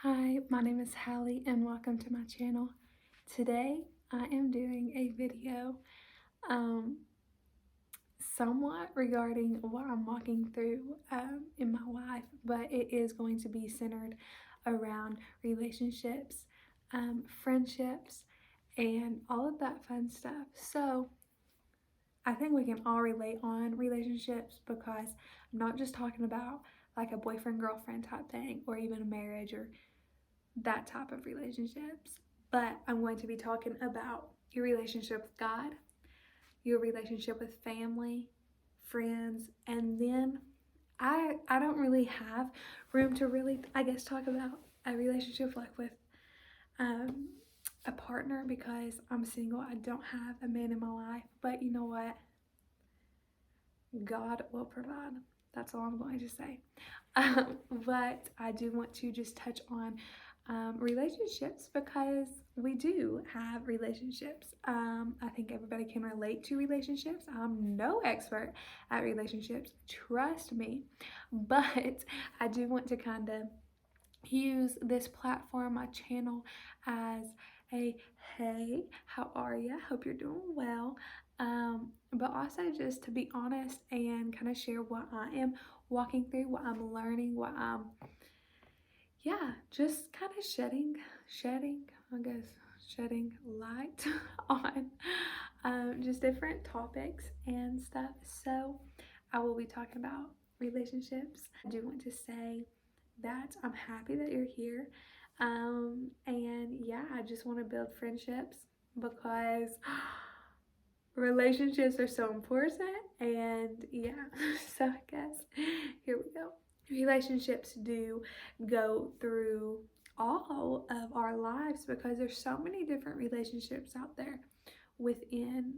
Hi, my name is Hallie and welcome to my channel. Today I am doing a video um, somewhat regarding what I'm walking through in my life, but it is going to be centered around relationships, friendships, and all of that fun stuff. So I think we can all relate on relationships because I'm not just talking about like a boyfriend girlfriend type thing or even a marriage or that type of relationships, but I'm going to be talking about your relationship with God, your relationship with family, friends, and then I don't really have room to really, I guess, talk about a relationship like with um, a partner because I'm single. I don't have a man in my life, but you know what? God will provide. That's all I'm going to say. But I do want to just touch on relationships because we do have relationships. I think everybody can relate to relationships. I'm no expert at relationships, trust me. But I do want to kind of use this platform, my channel, as a hey, how are you? Hope you're doing well. But also just to be honest and kind of share what I am walking through, what I'm learning, what I'm, yeah, just kind of I guess, shedding light on just different topics and stuff. So I will be talking about relationships. I do want to say that I'm happy that you're here. And yeah, I just want to build friendships because relationships are so important. And yeah, so I guess here we go. Relationships do go through all of our lives because there's so many different relationships out there within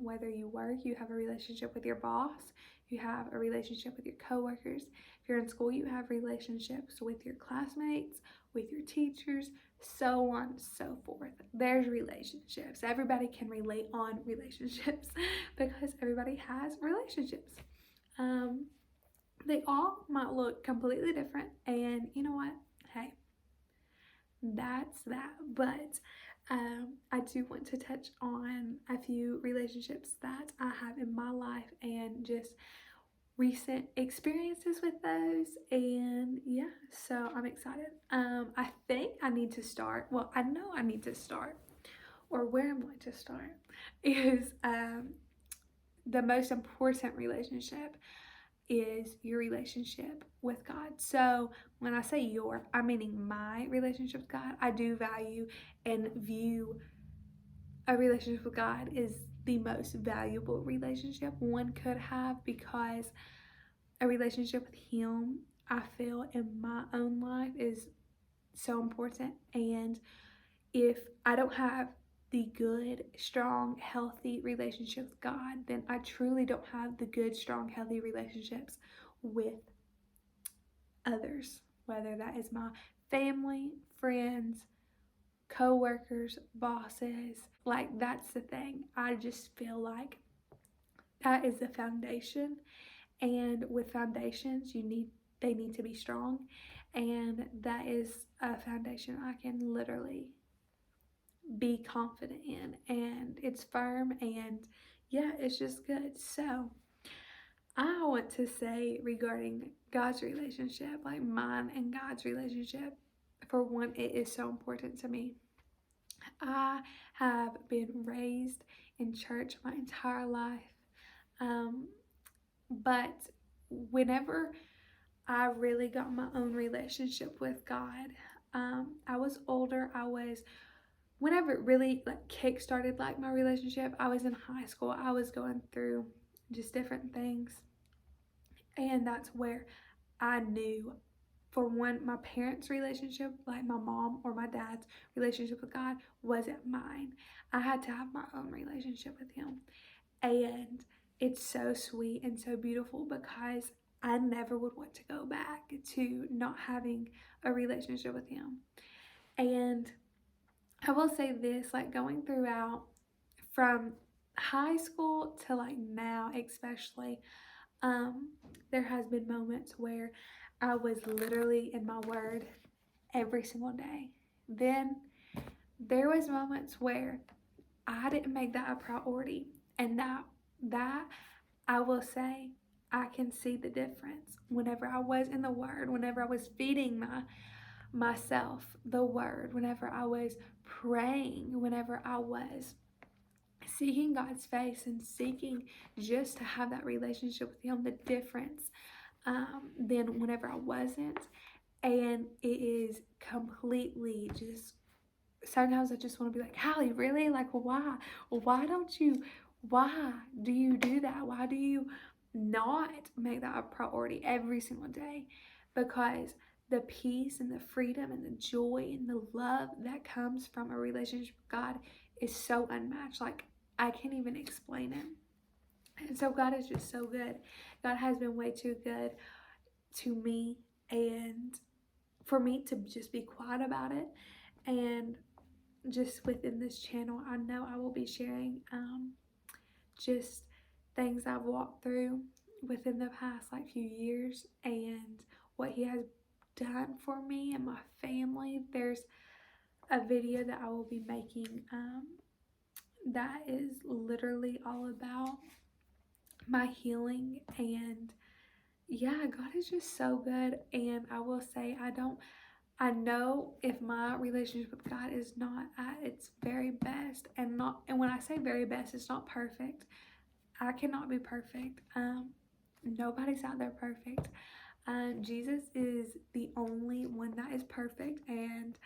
whether you work, you have a relationship with your boss, you have a relationship with your coworkers. If you're in school, you have relationships with your classmates, with your teachers, so on and so forth. There's relationships. Everybody can relate on relationships because everybody has relationships. Um, they all might look completely different, and you know what? Hey, that's that. But I do want to touch on a few relationships that I have in my life and just recent experiences with those. And yeah, so I'm excited. I think I need to start. Well, I know I need to start, or where I'm going to start is the most important relationship is your relationship with God. So when I say your, I'm meaning my relationship with God. I do value and view a relationship with God is the most valuable relationship one could have because a relationship with Him, I feel in my own life is so important. And if I don't have the good, strong, healthy relationship with God, then I truly don't have the good, strong, healthy relationships with others, whether that is my family, friends, co-workers, bosses. Like, that's the thing. I just feel like that is the foundation, and with foundations they need to be strong, and that is a foundation I can literally be confident in, and it's firm, and yeah, it's just good. So I want to say regarding God's relationship, like mine and God's relationship, for one, it is so important to me. I have been raised in church my entire life, um, but whenever I really got my own relationship with God, I was older. Whenever it really like kick started like my relationship, I was in high school. I was going through just different things, and that's where I knew, for one, my parents' relationship, like my mom or my dad's relationship with God, wasn't mine. I had to have my own relationship with Him. And it's so sweet and so beautiful because I never would want to go back to not having a relationship with Him. And I will say this, like going throughout from high school to like now, especially, there has been moments where I was literally in my word every single day. Then there was moments where I didn't make that a priority, and that I will say I can see the difference whenever I was in the Word, whenever I was feeding myself the Word, whenever I was praying, whenever I was seeking God's face and seeking just to have that relationship with Him, the difference than whenever I wasn't. And it is completely just, sometimes I just want to be like, Hallie, really? Like, why? Why do you do that? Why do you not make that a priority every single day? Because the peace and the freedom and the joy and the love that comes from a relationship with God is so unmatched. Like, I can't even explain it. And so God is just so good. God has been way too good to me, and for me to just be quiet about it. And just within this channel, I know I will be sharing just things I've walked through within the past like few years and what He has done for me and my family. There's a video that I will be making that is literally all about my healing. And yeah, God is just so good. And I will say, I know if my relationship with God is not at its very best, and when I say very best, it's not perfect. I cannot be perfect. Nobody's out there perfect. Jesus is the only one that is perfect, and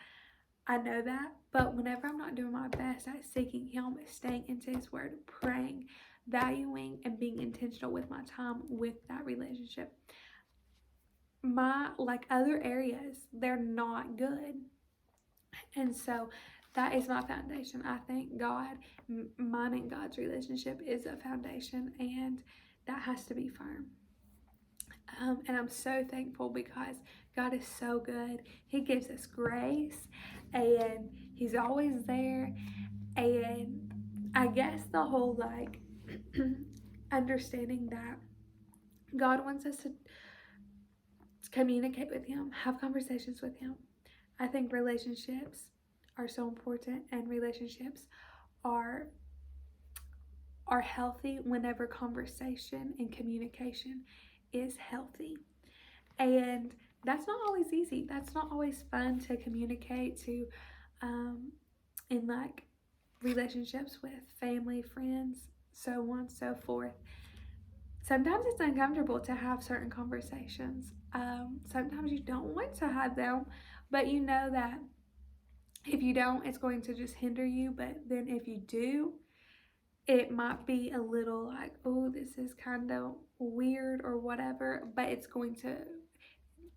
I know that. But whenever I'm not doing my best at seeking Him, staying into His Word, praying, valuing, and being intentional with my time with that relationship, my like other areas, they're not good. And so that is my foundation. I thank God, mine and God's relationship is a foundation, and that has to be firm. And I'm so thankful because God is so good. He gives us grace, and He's always there. And I guess the whole like understanding that God wants us to communicate with Him, have conversations with Him. I think relationships are so important, and relationships are healthy whenever conversation and communication is healthy. And that's not always easy. That's not always fun to communicate to in like relationships with family, friends, so on and so forth. Sometimes it's uncomfortable to have certain conversations. Sometimes you don't want to have them, but you know that if you don't, it's going to just hinder you. But then if you do, it might be a little like, oh, this is kind of weird or whatever, but it's going to,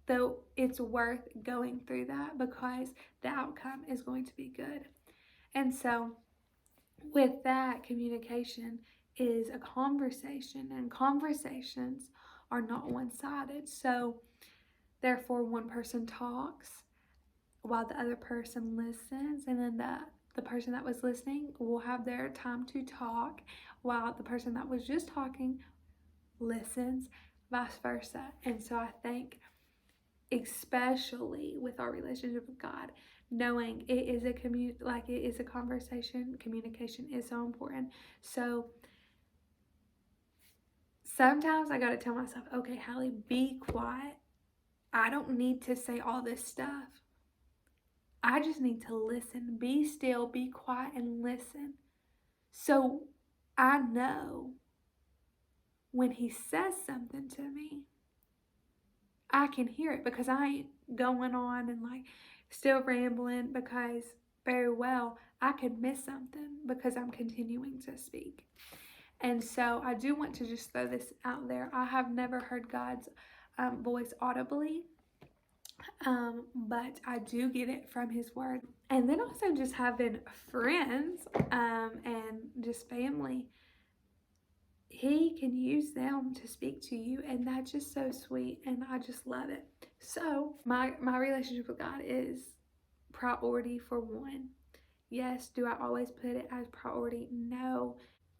though it's worth going through that because the outcome is going to be good. And so with that, communication is a conversation, and conversations are not one-sided. So therefore, one person talks while the other person listens, and then the person that was listening will have their time to talk while the person that was just talking listens, vice versa. And so I think, especially with our relationship with God, knowing it is a conversation, communication is so important. So sometimes I gotta tell myself, okay, Hallie, be quiet. I don't need to say all this stuff. I just need to listen. Be still, be quiet, and listen. So I know when He says something to me, I can hear it, because I ain't going on and like still rambling, because very well I could miss something because I'm continuing to speak. And so I do want to just throw this out there. I have never heard God's voice audibly, but I do get it from His Word. And then also just having friends and just family, He can use them to speak to you, and that's just so sweet, and I just love it. So my relationship with God is priority for one. Yes, do I always put it as priority? No.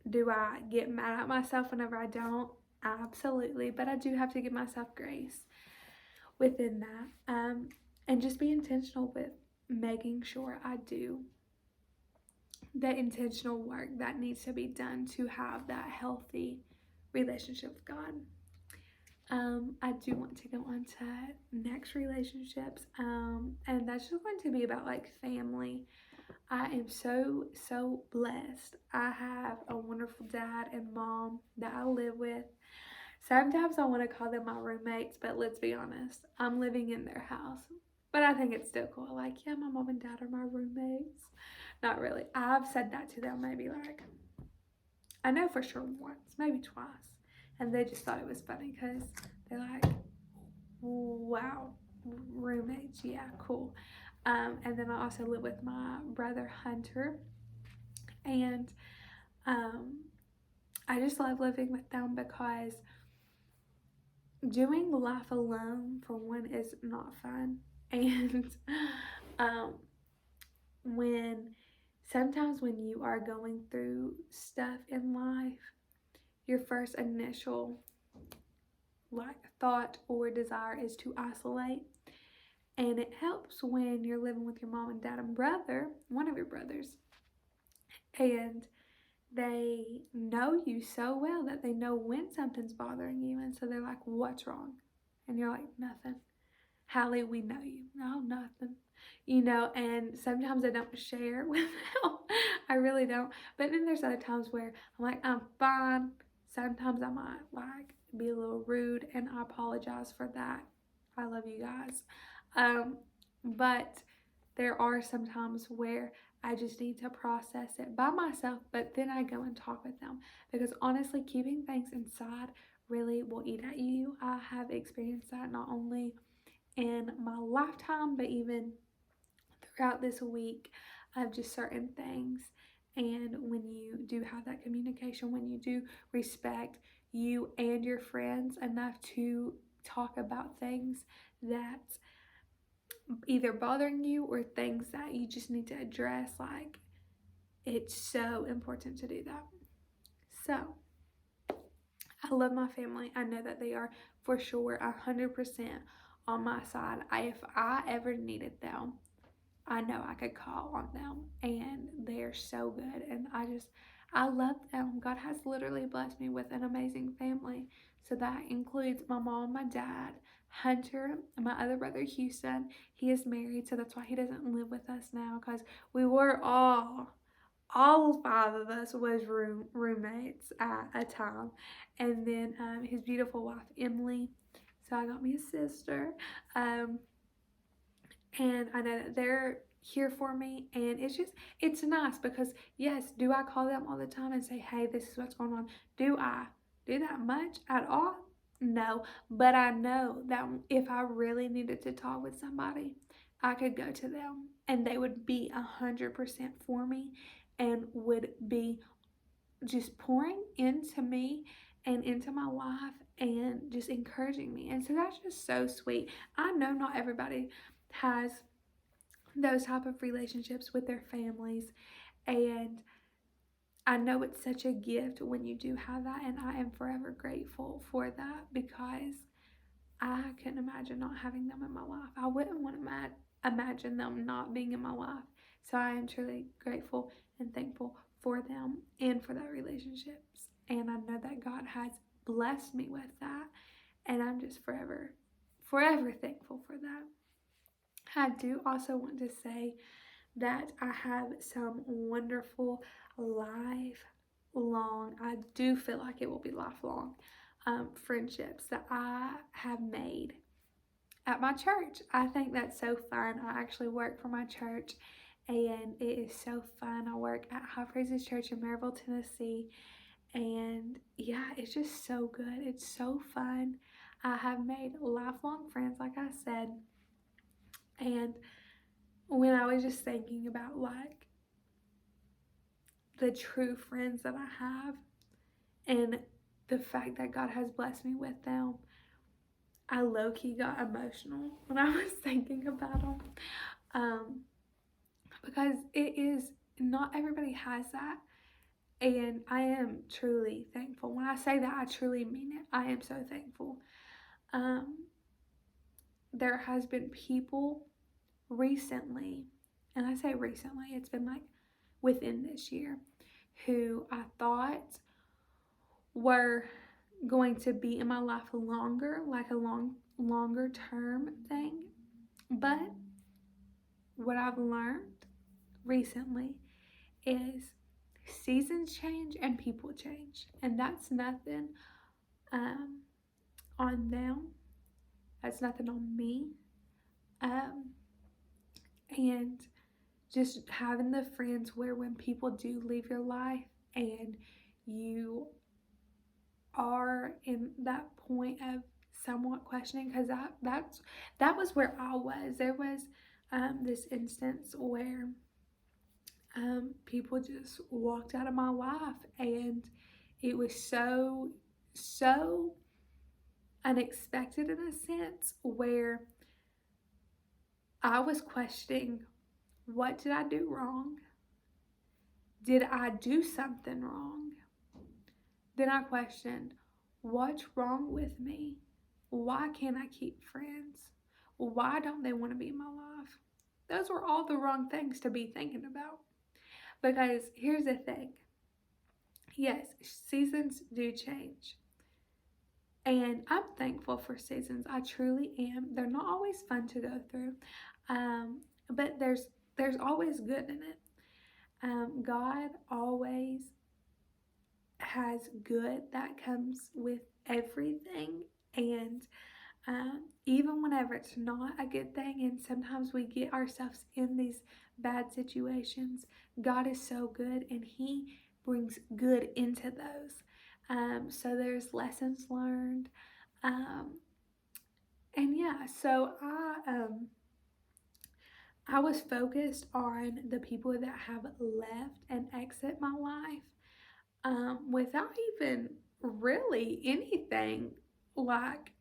Do I get mad at myself whenever I don't? Absolutely. But I do have to give myself grace within that. and just be intentional with making sure I do the intentional work that needs to be done to have that healthy relationship with God. I do want to go on to next relationships, and that's just going to be about like family. I am so blessed. I have a wonderful dad and mom that I live with. Sometimes I want to call them my roommates, but let's be honest, I'm living in their house. But I think it's still cool. Like, yeah, my mom and dad are my roommates. Not really. I've said that to them maybe like, I know for sure once, maybe twice. And they just thought it was funny because they're like, wow, roommates, yeah, cool. And then I also live with my brother Hunter, and I just love living with them because doing life alone, for one, is not fun. And um, when sometimes when you are going through stuff in life, your first initial like thought or desire is to isolate. And it helps when you're living with your mom and dad and brother, one of your brothers, and they know you so well that they know when something's bothering you. And so they're like, what's wrong? And you're like, nothing. Hallie, we know you. No, nothing. And sometimes I don't share with them. I really don't. But then there's other times where I'm like, I'm fine. Sometimes I might like be a little rude, and I apologize for that. I love you guys. But there are some times where I just need to process it by myself, but then I go and talk with them, because honestly, keeping things inside really will eat at you. I have experienced that not only in my lifetime, but even throughout this week of just certain things. And when you do have that communication, when you do respect you and your friends enough to talk about things that either bothering you or things that you just need to address, like, it's so important to do that. So I love my family. I know that they are for sure 100% on my side. If I ever needed them, I know I could call on them, and they're so good. And I love them. God has literally blessed me with an amazing family. So that includes my mom, my dad, Hunter, and my other brother, Houston. He is married, so that's why he doesn't live with us now, because we were all five of us was roommates at a time. And then his beautiful wife, Emily. So I got me a sister. And I know that they're here for me, and it's nice because, yes, do I call them all the time and say, hey, this is what's going on? Do I do that much at all? No, but I know that if I really needed to talk with somebody, I could go to them and they would be 100% for me and would be just pouring into me and into my life and just encouraging me. And so that's just so sweet. I know not everybody has those type of relationships with their families, and I know it's such a gift when you do have that, and I am forever grateful for that, because I couldn't imagine not having them in my life. I wouldn't want to imagine them not being in my life. So I am truly grateful and thankful for them and for that relationships, and I know that God has blessed me with that, and I'm just forever thankful for that. I do also want to say that I have some wonderful lifelong, I do feel like it will be lifelong, friendships that I have made at my church. I think that's so fun. I actually work for my church, and it is so fun. I work at High Praises Church in Maryville, Tennessee, and yeah, it's just so good. It's so fun. I have made lifelong friends, like I said, and when I was just thinking about like the true friends that I have and the fact that God has blessed me with them, I low-key got emotional when I was thinking about them, because it is not everybody has that, and I am truly thankful. When I say that, I truly mean it. I am so thankful. There has been people recently, and I say recently, it's been like within this year, who I thought were going to be in my life longer, like a longer term thing. But what I've learned recently is seasons change and people change, and that's nothing um, on them. That's nothing on me. Um, and just having the friends where when people do leave your life and you are in that point of somewhat questioning, because that was where I was. There was this instance where people just walked out of my life, and it was so unexpected in a sense, where I was questioning, what did I do wrong? Did I do something wrong? Then I questioned, what's wrong with me? Why can't I keep friends? Why don't they want to be in my life? Those were all the wrong things to be thinking about. Because here's the thing. Yes, seasons do change. And I'm thankful for seasons. I truly am. They're not always fun to go through. But there's always good in it. God always has good that comes with everything, and even whenever it's not a good thing, and sometimes we get ourselves in these bad situations, God is so good and He brings good into those. So there's lessons learned, and yeah, so I was focused on the people that have left and exit my life, without even really anything. Like,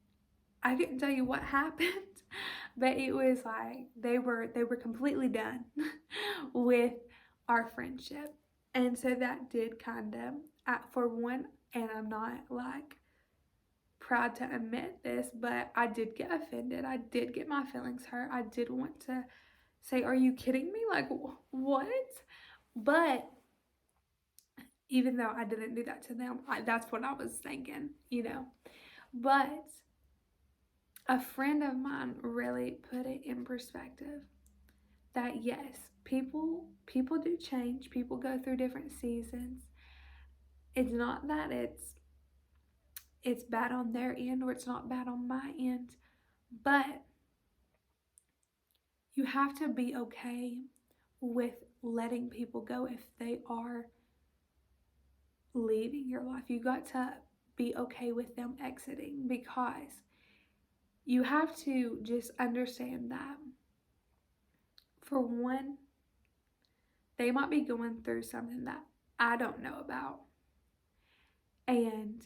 I couldn't tell you what happened, but it was like they were completely done with our friendship. And so that did kind of, for one, and I'm not like proud to admit this, but I did get offended. I did get my feelings hurt. I did want to say, are you kidding me? Like, what? But even though I didn't do that to them, that's what I was thinking, you know. But a friend of mine really put it in perspective that yes, people do change. People go through different seasons. It's not that it's bad on their end or it's not bad on my end, but you have to be okay with letting people go if they are leaving your life. You got to be okay with them exiting, because you have to just understand that, for one, they might be going through something that I don't know about. And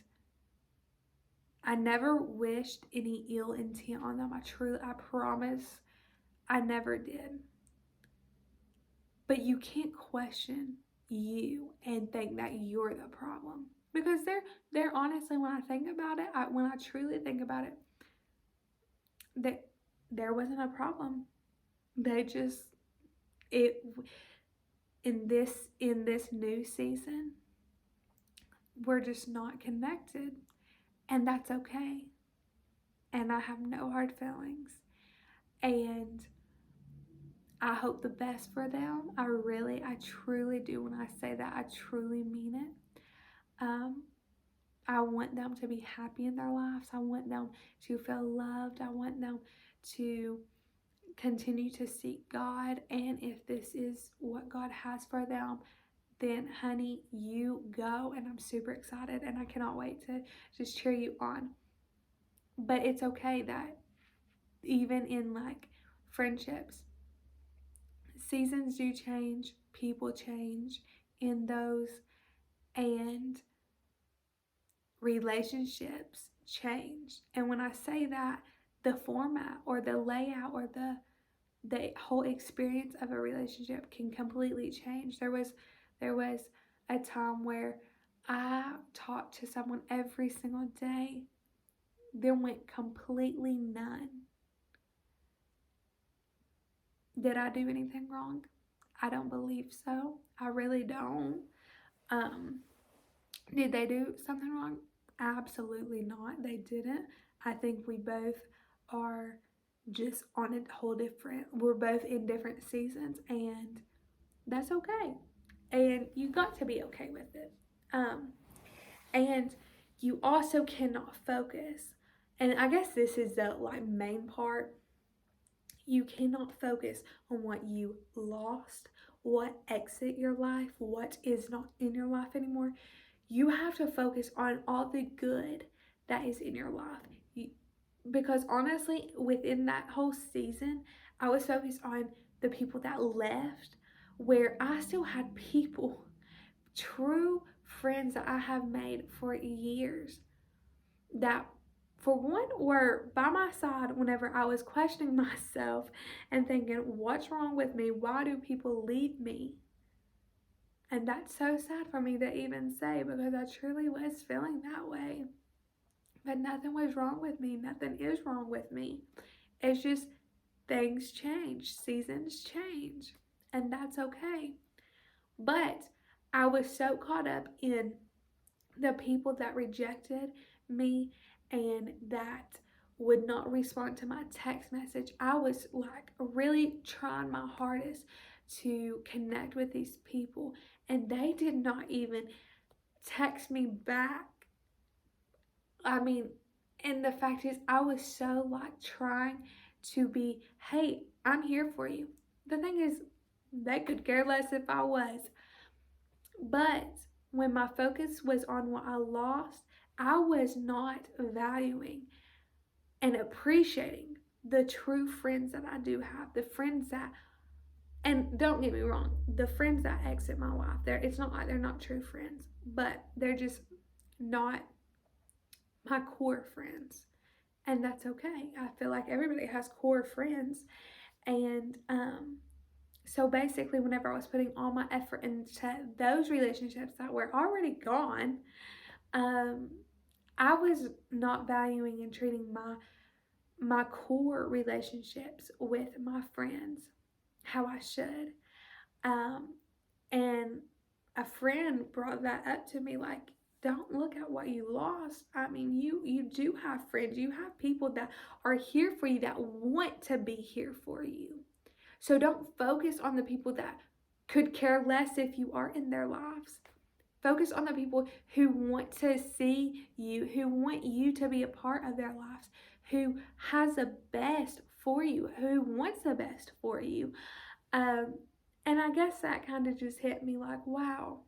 I never wished any ill intent on them. I promise I never did. But you can't question you and think that you're the problem. Because they're honestly, when I think about it, when I truly think about it, that there wasn't a problem. They just, it in this new season, we're just not connected, and that's okay. And I have no hard feelings, and I hope the best for them. I truly do. When I say that, I truly mean it. I want them to be happy in their lives. I want them to feel loved. I want them to continue to seek God. And if this is what God has for them, then honey, you go. And I'm super excited, and I cannot wait to just cheer you on. But it's okay that even in like friendships, seasons do change, people change in those, and relationships change. And when I say that, the format or the layout or the whole experience of a relationship can completely change. There was a time where I talked to someone every single day, then went completely none. Did I do anything wrong? I don't believe so. I really don't. Um, did they do something wrong? Absolutely not. They didn't. I think we both are just on a whole different, we're both in different seasons, and that's okay. And you got to be okay with it. Um, and you also cannot focus. And I guess this is the like main part. You cannot focus on what you lost, what exit your life, what is not in your life anymore. You have to focus on all the good that is in your life. Because honestly, within that whole season, I was focused on the people that left, where I still had people, true friends that I have made for years, that for one were by my side whenever I was questioning myself and thinking, what's wrong with me? Why do people leave me? And that's so sad for me to even say, because I truly was feeling that way. But nothing was wrong with me. Nothing is wrong with me. It's just things change, seasons change, and that's okay. But I was so caught up in the people that rejected me and that would not respond to my text message. I was like really trying my hardest to connect with these people, and they did not even text me back. I mean, and the fact is, I was so like trying to be, hey, I'm here for you. The thing is, they could care less if I was. But when my focus was on what I lost, I was not valuing and appreciating the true friends that I do have, the friends that, and don't get me wrong, the friends that exit my life, it's not like they're not true friends, but they're just not my core friends. And that's okay. I feel like everybody has core friends. And so basically, whenever I was putting all my effort into those relationships that were already gone, I was not valuing and treating my core relationships with my friends how I should. And a friend brought that up to me, like, don't look at what you lost. I mean, you do have friends. You have people that are here for you, that want to be here for you. So don't focus on the people that could care less if you are in their lives. Focus on the people who want to see you, who want you to be a part of their lives, who has the best for you, who wants the best for you. And I guess that kind of just hit me like, wow,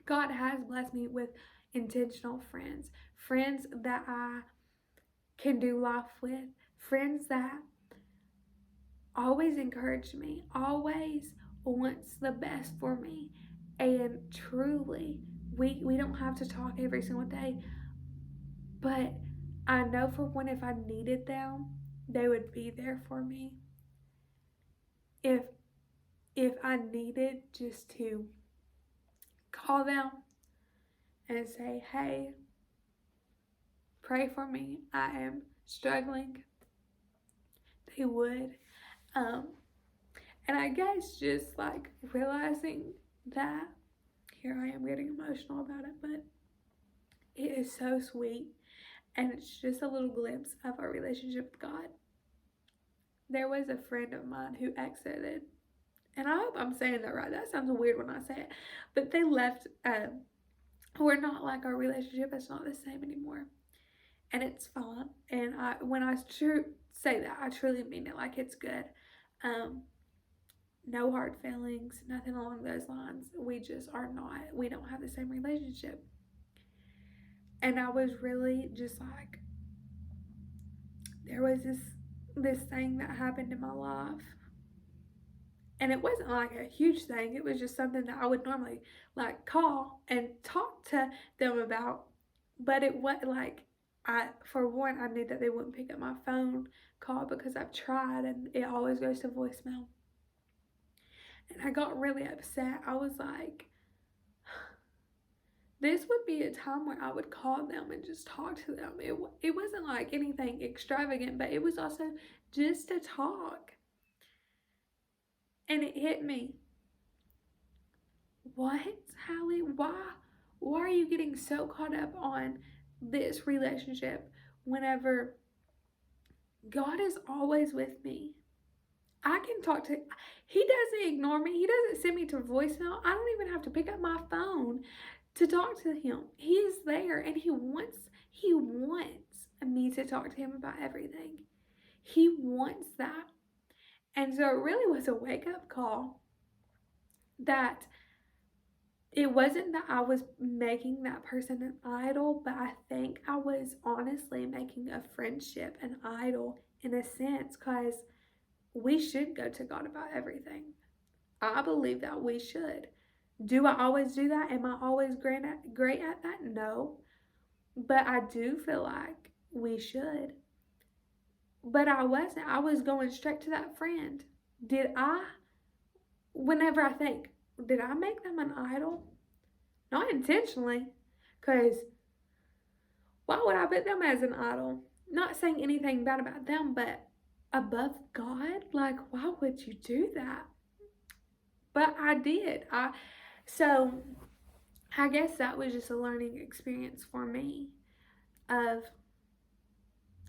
God has blessed me with intentional friends, friends that I can do life with, friends that always encourage me, always wants the best for me. And truly, we don't have to talk every single day, but I know for when if I needed them, they would be there for me. If I needed just to call them and say, hey, pray for me, I am struggling, they would. And I guess just like realizing that, here I am getting emotional about it, but it is so sweet, and it's just a little glimpse of our relationship with God. There was a friend of mine who exited, and I hope I'm saying that right. That sounds weird when I say it, but they left. We're not like, our relationship is not the same anymore, and it's fine. And when I say that, I truly mean it. Like, it's good. No hard feelings, nothing along those lines. We just are not. We don't have the same relationship. And I was really just like, there was this thing that happened in my life, and it wasn't like a huge thing. It was just something that I would normally like call and talk to them about, but it was like, for one, I knew that they wouldn't pick up my phone call because I've tried and it always goes to voicemail. And I got really upset. I was like, this would be a time where I would call them and just talk to them. It wasn't like anything extravagant, but it was also just to talk. And it hit me. What, Hallie? Why are you getting so caught up on this relationship whenever God is always with me? I can talk to, he doesn't ignore me. He doesn't send me to voicemail. I don't even have to pick up my phone to talk to him. He's there, and he wants me to talk to him about everything. He wants that. And so it really was a wake-up call that it wasn't that I was making that person an idol, but I think I was honestly making a friendship an idol in a sense, because we should go to God about everything. I believe that we should. Do I always do that? Am I always great at that? No. But I do feel like we should. But I wasn't. I was going straight to that friend. Whenever I think, did I make them an idol? Not intentionally. Because why would I put them as an idol? Not saying anything bad about them, but above God? Like, why would you do that? But I did. So I guess that was just a learning experience for me of,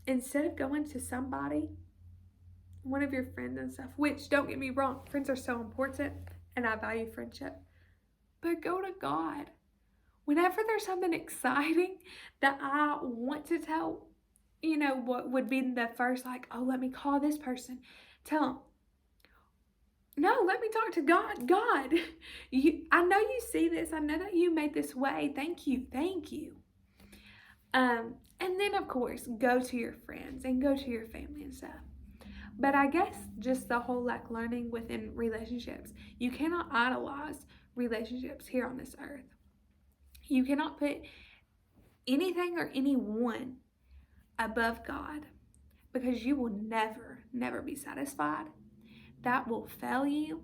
instead of going to somebody, one of your friends and stuff, which, don't get me wrong, friends are so important and I value friendship, but go to God. Whenever there's something exciting that I want to tell, what would be the first, like, oh, let me call this person, tell them, no, let me talk to God. God, I know you see this. I know that you made this way. Thank you. And then, of course, go to your friends and go to your family and stuff. But I guess just the whole, like, learning within relationships, you cannot idolize relationships here on this earth. You cannot put anything or anyone above God, because you will never be satisfied. That will fail you.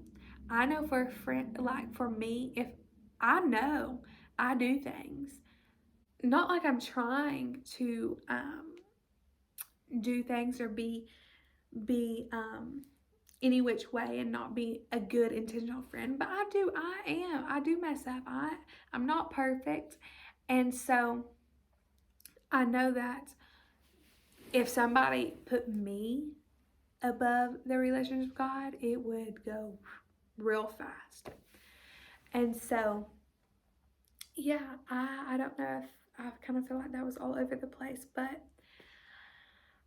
I know for a friend, like for me, if I know I do things, not like I'm trying to do things or be any which way and not be a good intentional friend, but I do mess up. I'm not perfect. And so I know that if somebody put me above the relationship with God, it would go real fast. And so, yeah, I don't know if I kind of feel like that was all over the place, but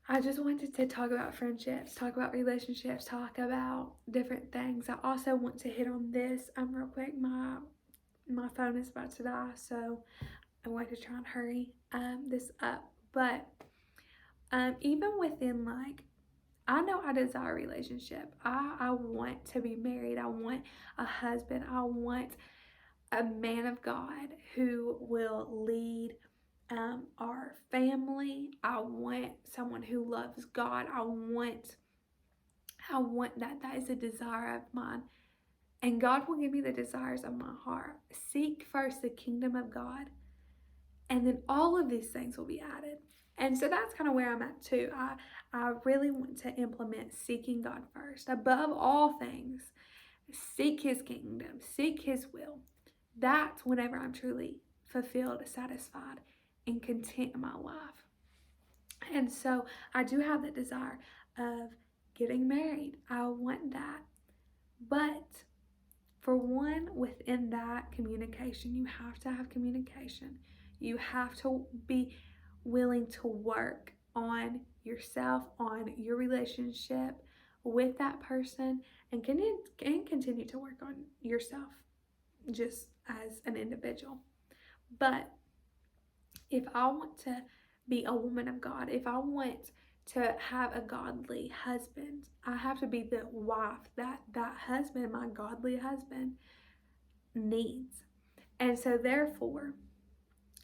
I just wanted to talk about friendships, talk about relationships, talk about different things. I also want to hit on this real quick. My phone is about to die, so I'm going to try and hurry this up. But even within, like, I know I desire a relationship. I want to be married. I want a husband. I want a man of God who will lead our family. I want someone who loves God. I want that. That is a desire of mine. And God will give me the desires of my heart. Seek first the kingdom of God, and then all of these things will be added. And so that's kind of where I'm at too. I really want to implement seeking God first. Above all things, seek his kingdom, seek his will. That's whenever I'm truly fulfilled, satisfied, and content in my life. And so I do have the desire of getting married. I want that. But for one, within that communication, you have to have communication. You have to be willing to work on yourself, on your relationship with that person, and continue to work on yourself just as an individual. But if I want to be a woman of God, if I want to have a godly husband, I have to be the wife that husband, my godly husband, needs. And so therefore,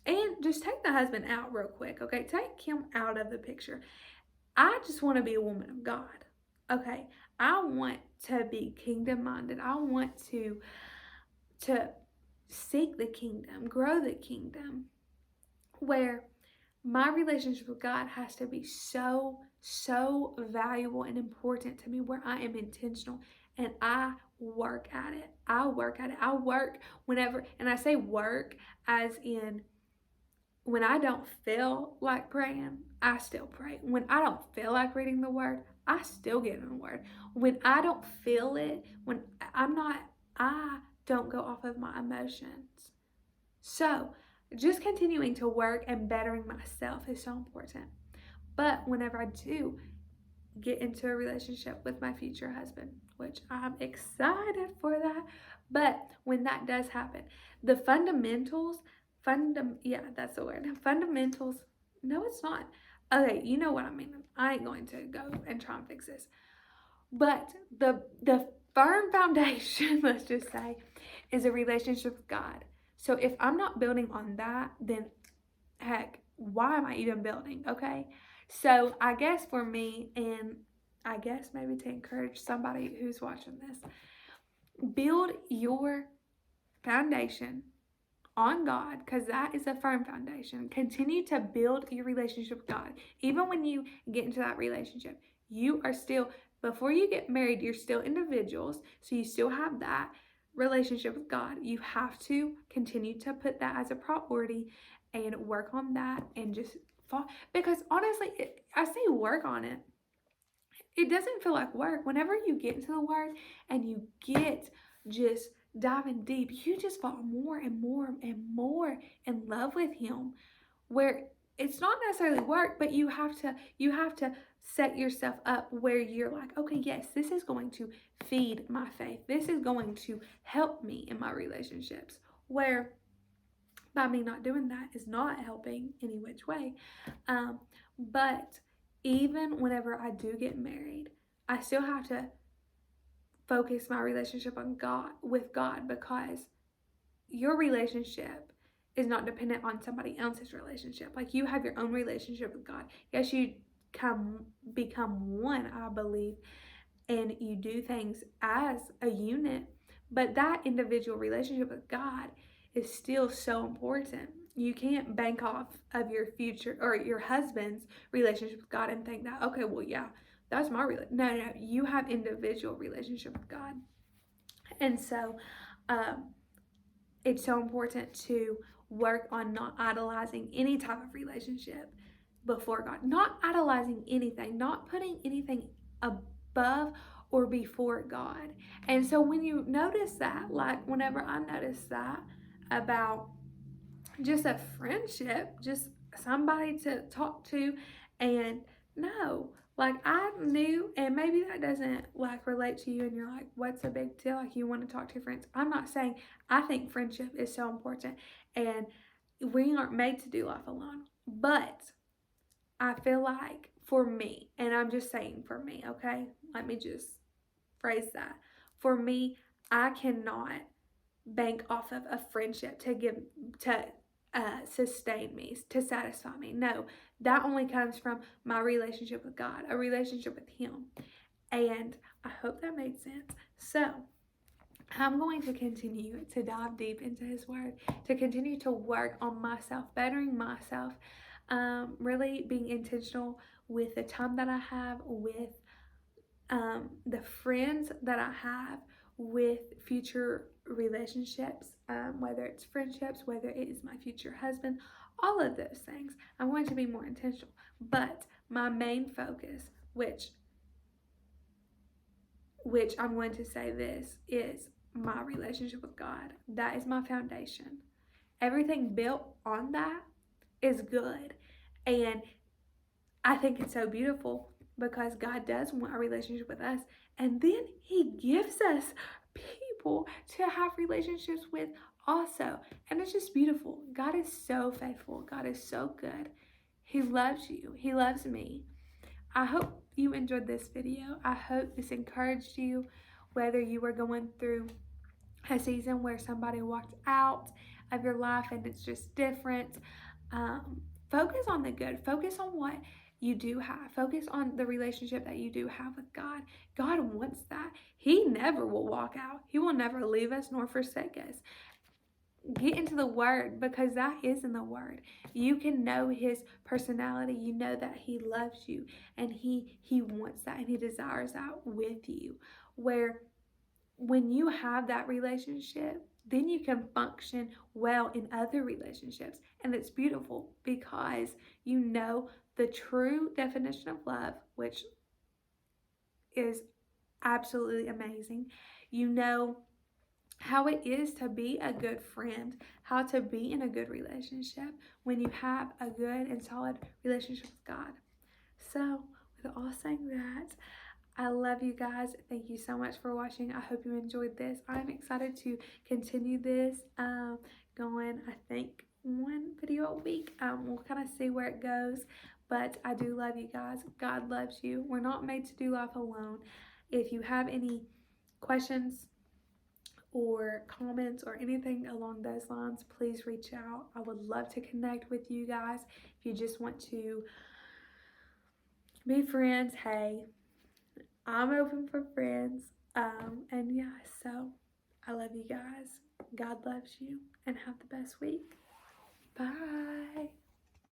and just take the husband out real quick, okay? Take him out of the picture. I just want to be a woman of God, okay? I want to be kingdom minded. I want to seek the kingdom, grow the kingdom, where my relationship with God has to be so valuable and important to me, where I am intentional and I work at it. I work at it. I work whenever, and I say work as in when I don't feel like praying, I still pray. When I don't feel like reading the word, I still get in the word. When I don't feel it, when I don't go off of my emotions. So, just continuing to work and bettering myself is so important. But whenever I do get into a relationship with my future husband, which I'm excited for that, but when that does happen, the fundamentals, that's the word. Fundamentals, no, it's not. Okay, you know what I mean. I ain't going to go and try and fix this. But the firm foundation, let's just say, is a relationship with God. So if I'm not building on that, then heck, why am I even building? Okay. So I guess for me, and I guess maybe to encourage somebody who's watching this, build your foundation on God, because that is a firm foundation. Continue to build your relationship with God. Even when you get into that relationship, you are still, before you get married, you're still individuals. So you still have that relationship with God. You have to continue to put that as a priority and work on that and just fall. Because honestly, I say work on it. It doesn't feel like work. Whenever you get into the word and you get just diving deep, you just fall more and more and more in love with him. Where it's not necessarily work, but you have to set yourself up where you're like, okay, yes, this is going to feed my faith. This is going to help me in my relationships. Where by me not doing that is not helping any which way. But even whenever I do get married, I still have to focus my relationship on God with God, because your relationship is not dependent on somebody else's relationship. Like, you have your own relationship with God. Yes, you become one, I believe, and you do things as a unit, but that individual relationship with God is still so important. You can't bank off of your future or your husband's relationship with God and think that, okay, well, yeah, that's my relationship. No, you have individual relationship with God. And so it's so important to work on not idolizing any type of relationship before God, not idolizing anything, not putting anything above or before God. And so when you notice that, like whenever I notice that about just a friendship, just somebody to talk to, and no, like I knew, and maybe that doesn't like relate to you, and you're like, what's a big deal? Like, you want to talk to your friends. I'm not saying, I think friendship is so important, and we aren't made to do life alone, but I feel like for me, and I'm just saying for me, okay? Let me just phrase that. For me, I cannot bank off of a friendship to sustain me, to satisfy me. No, that only comes from my relationship with God, a relationship with him. And I hope that made sense. So I'm going to continue to dive deep into his word, to continue to work on myself, bettering myself, really being intentional with the time that I have, with the friends that I have, with future relationships, whether it's friendships, whether it is my future husband, all of those things. I'm going to be more intentional. But my main focus, which I'm going to say this, is my relationship with God. That is my foundation. Everything built on that is good. And I think it's so beautiful because God does want a relationship with us. And then he gives us people to have relationships with also. And it's just beautiful. God is so faithful. God is so good. He loves you. He loves me. I hope you enjoyed this video. I hope this encouraged you, whether you were going through a season where somebody walked out of your life and it's just different. Focus on the good. Focus on what you do have. Focus on the relationship that you do have with God. God wants that. He never will walk out. He will never leave us nor forsake us. Get into the word, because that is in the word. You can know his personality. You know that he loves you, and he wants that, and he desires that with you. Where when you have that relationship, then you can function well in other relationships. And it's beautiful because you know the true definition of love, which is absolutely amazing. You know how it is to be a good friend, how to be in a good relationship when you have a good and solid relationship with God. So, with all saying that, I love you guys. Thank you so much for watching. I hope you enjoyed this. I'm excited to continue this going, I think, one video a week. We'll kind of see where it goes. But I do love you guys. God loves you. We're not made to do life alone. If you have any questions or comments or anything along those lines, please reach out. I would love to connect with you guys. If you just want to be friends, hey, I'm open for friends. And yeah, so I love you guys. God loves you and have the best week. Bye.